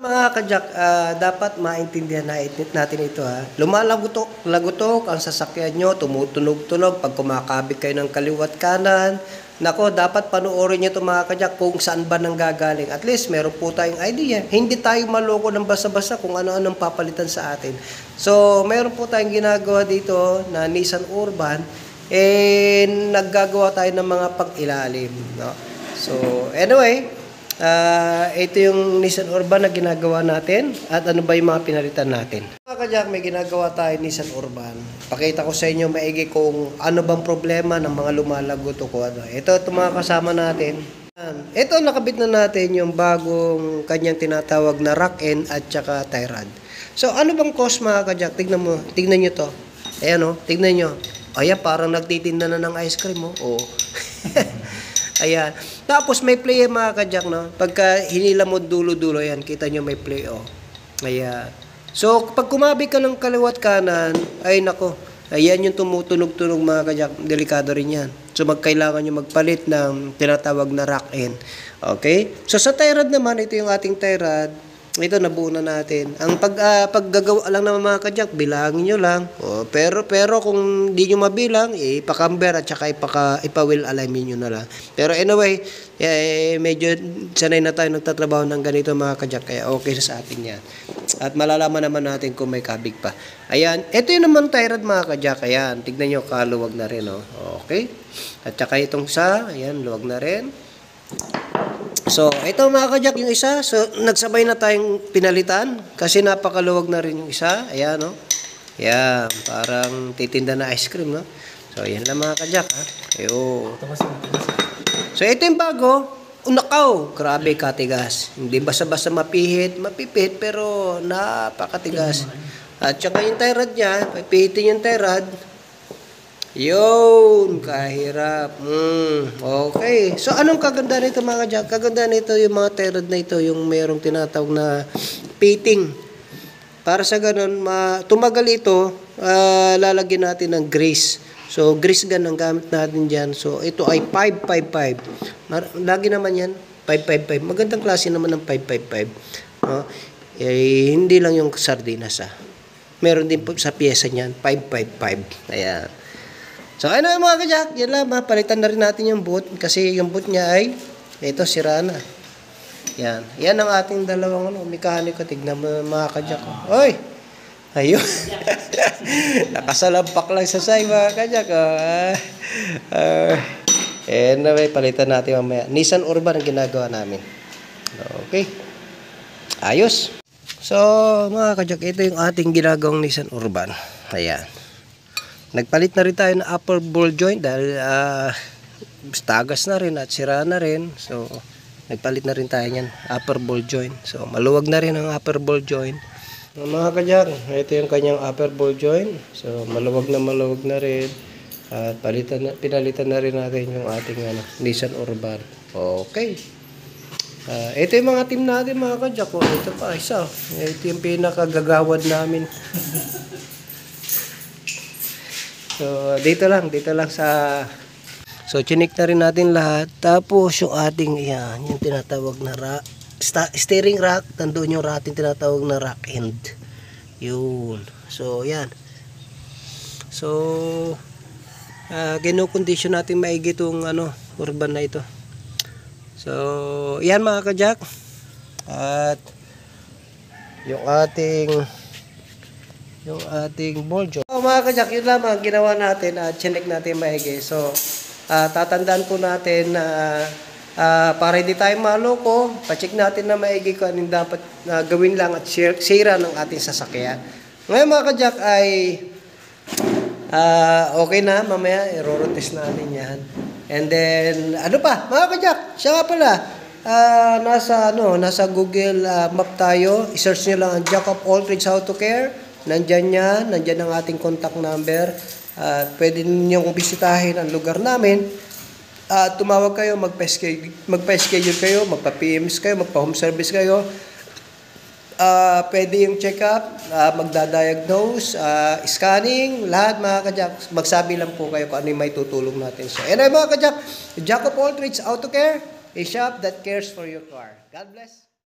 Mga kajak, dapat maintindihan natin ito ha. Lumalagutok ang sasakyan nyo, tumutunog-tunog pag kumakabig kayo ng kaliwat kanan. Nako, dapat panoorin nyo ito mga kajak kung saan ba nang gagaling. At least meron po tayong idea. Hindi tayo maloko ng basa-basa kung ano-anong papalitan sa atin. So, meron po tayong ginagawa dito na Nissan Urban. Naggagawa tayo ng mga pag-ilalim. No? So, anyway, ito yung Nissan Urban na ginagawa natin at ano ba yung mga pinalitan natin. Mga kajak, may ginagawa tayo Nissan Urban. Pakita ko sa inyo maigi kung ano bang problema ng mga lumalagot o ano. Ito mga kasama natin. Ito nakabit na natin yung bagong kanyang tinatawag na rack end at saka tie rod. So ano bang cause mga kajak? Tignan nyo to. Ayan o, tignan nyo. Ayan, parang nagtitinda na ng ice cream o. Oh. Ayan. Tapos may play mga kajak, no? Pagka hinila mo dulo-dulo, yan. Kita nyo may play, oh. Ayan. So, pag kumabi ka ng kaliwat kanan, ay nako. Ayan yung tumutunog-tunog mga kajak. Delikado rin yan. So, magkailangan nyo magpalit ng tinatawag na rack end. Okay? So, sa tie rod naman, ito yung ating tie rod. Ito, nabuo na natin. Ang paggagawa lang naman mga kajak, bilangin nyo lang. O, pero kung di nyo mabilang, ipakamber at saka ipa-wheel alignment nyo na lang. Pero anyway, medyo sanay na tayo nagtatrabaho ng ganito mga kajak. Kaya okay sa atin yan. At malalaman naman natin kung may kabig pa. Ayan. Ito yung naman tie rod mga kajak. Ayan. Tignan nyo, kaluwag na rin. Oh. Okay. At saka itong ayan, luwag na rin. So, ito mga kajak yung isa. So, nagsabay na tayong pinalitan kasi napakaluwag na rin yung isa. Ayan, no? Ayan, parang titinda na ice cream, no? So, ayan lang mga kajak, ha? Ayo. So, ito yung bago. Unakaw. Grabe katigas. Hindi basta-basta mapipit, pero napakatigas. At saka yung tie rod niya, pipihitin yung tie rod. Yun, kahirap. Okay. So, anong kaganda nito mga kajak? Kaganda nito yung mga tie rod na ito, yung mayroong tinatawag na pitting. Para sa ganun, tumagal ito, lalagyan natin ng grease. So, grease gun ang gamit natin dyan. So, ito ay 555. Lagi naman yan, 555. Magandang klase naman ng 555. Hindi lang yung sardinas. Meron din po sa pyesa niyan, 555. Ayan. So, ano yung mga kajak? Yan lang, palitan na rin natin yung boot. Kasi yung boot niya ay, ito, sira na. Yan. Yan ang ating dalawang mekaniko. Tignan mo mga kajak. Oy! Ayun. Nakasalampak lang sa side mga kajak. Anyway, palitan natin mamaya. Nissan Urban ang ginagawa namin. Okay. Ayos. So, mga kajak, ito yung ating ginagawang Nissan Urban. Ayan. Nagpalit na rin tayo ng upper ball joint dahil tagas na rin at sira na rin. So, nagpalit na rin tayo niyan, upper ball joint. So, maluwag na rin ang upper ball joint. Mga kajak, ito yung kanyang upper ball joint. So, maluwag na rin. At pinalitan na rin natin yung ating Nissan Urban. Okay. Ito yung mga team natin mga kajak. Ito pa, isa. Ito yung pinakagagawad namin. So, dito lang sa... So, chinik na rin natin lahat. Tapos, yung ating, yung tinatawag na steering rack. Nandoon yung ating tinatawag na rack end. Yun. So, yan. So, kinukondisyon natin maigi itong, urban na ito. So, yan mga kajak. At, yung ating ball joint. So, mga kajak, yun lamang ginawa natin at chinek natin maigi. So, tatandaan po natin na para hindi tayo maloko, pacheck natin na maigi kung anong dapat gawin lang at sira ng ating sasakyan. Ngayon mga kajak ay okay na, mamaya i-roll-test natin yan. And then, ano pa, mga kajak, siya nga pala, nasa Google Map tayo, i-search nyo lang ang Jack of All Trades How to Care. Nandyan ang ating contact number. Pwede ninyong bisitahin ang lugar namin. Tumawag kayo, magpa-schedule kayo, magpa-PMs kayo, magpa-home service kayo. Pwede yung check-up, magda-diagnose, scanning, lahat mga kajak. Magsabi lang po kayo kung ano yung may tutulong natin. So, anyway mga kajak, Jack of All Trades Auto Care, a shop that cares for your car. God bless.